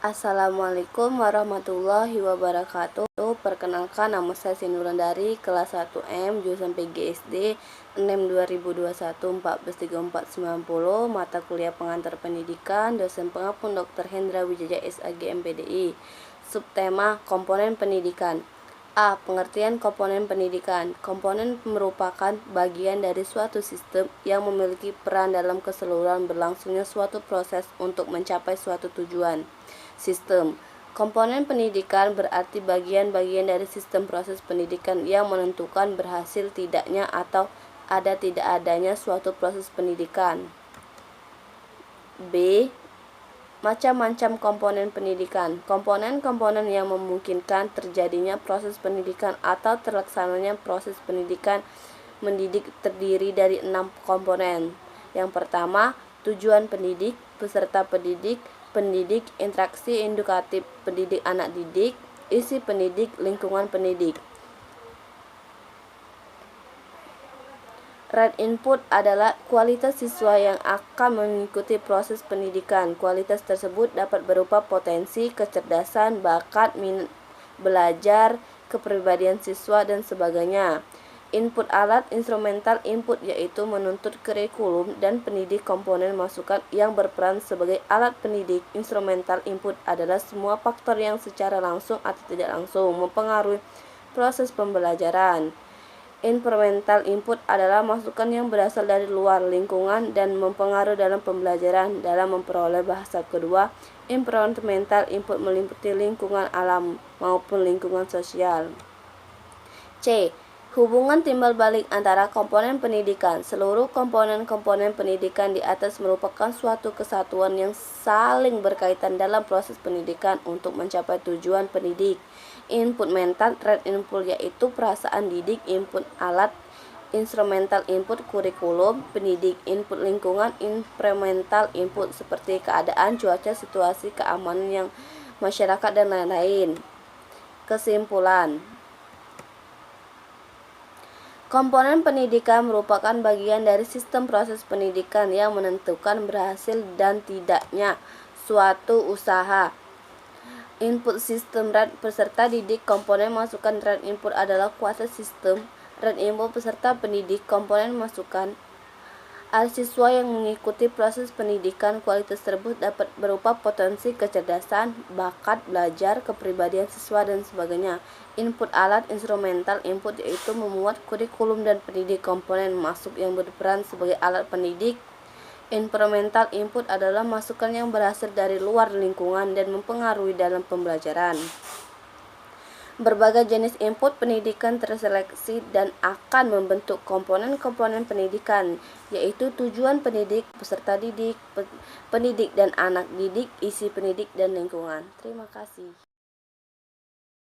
Assalamualaikum warahmatullahi wabarakatuh. Perkenalkan, nama saya Sinduran dari kelas 1M jurusan PGSD 6 2021 143490, mata kuliah pengantar pendidikan, dosen pengapung Dr. Hendra Wijaya SAG MPDI. Subtema komponen pendidikan. A. Pengertian komponen pendidikan. Komponen merupakan bagian dari suatu sistem yang memiliki peran dalam keseluruhan berlangsungnya suatu proses untuk mencapai suatu tujuan. Sistem komponen pendidikan berarti bagian-bagian dari sistem proses pendidikan yang menentukan berhasil tidaknya atau ada tidak adanya suatu proses pendidikan. B. Macam-macam komponen pendidikan. Komponen-komponen yang memungkinkan terjadinya proses pendidikan atau terlaksananya proses pendidikan mendidik terdiri dari 6 komponen. Yang pertama, tujuan pendidik, peserta pendidik, interaksi edukatif pendidik anak didik, isi pendidik, lingkungan pendidik. Rate input adalah kualitas siswa yang akan mengikuti proses pendidikan. Kualitas tersebut dapat berupa potensi, kecerdasan, bakat, minat belajar, kepribadian siswa, dan sebagainya. Input alat instrumental input yaitu menuntut kurikulum dan pendidik komponen masukan yang berperan sebagai alat pendidik. Instrumental input adalah semua faktor yang secara langsung atau tidak langsung mempengaruhi proses pembelajaran. Instrumental input adalah masukan yang berasal dari luar lingkungan dan mempengaruhi dalam pembelajaran. Dalam memperoleh bahasa kedua, instrumental input meliputi lingkungan alam maupun lingkungan sosial. C. Hubungan timbal balik antara komponen pendidikan. Seluruh komponen-komponen pendidikan di atas merupakan suatu kesatuan yang saling berkaitan dalam proses pendidikan untuk mencapai tujuan pendidik. Input mental, rate input yaitu perasaan didik, input alat, instrumental input, kurikulum, pendidik, input lingkungan, instrumental input seperti keadaan, cuaca, situasi, keamanan yang masyarakat, dan lain-lain. Kesimpulan, komponen pendidikan merupakan bagian dari sistem proses pendidikan yang menentukan berhasil dan tidaknya suatu usaha. Input sistem rate peserta didik, komponen masukan rate input adalah kualitas sistem. Rate input peserta pendidik, komponen masukan siswa yang mengikuti proses pendidikan. Kualitas tersebut dapat berupa potensi, kecerdasan, bakat belajar, kepribadian siswa, dan sebagainya. Input alat instrumental input yaitu memuat kurikulum dan pendidik, komponen masuk yang berperan sebagai alat pendidik. Instrumental input adalah masukan yang berasal dari luar lingkungan dan mempengaruhi dalam pembelajaran. Berbagai jenis input pendidikan terseleksi dan akan membentuk komponen-komponen pendidikan, yaitu tujuan pendidik, peserta didik, pendidik dan anak didik, isi pendidik, dan lingkungan. Terima kasih.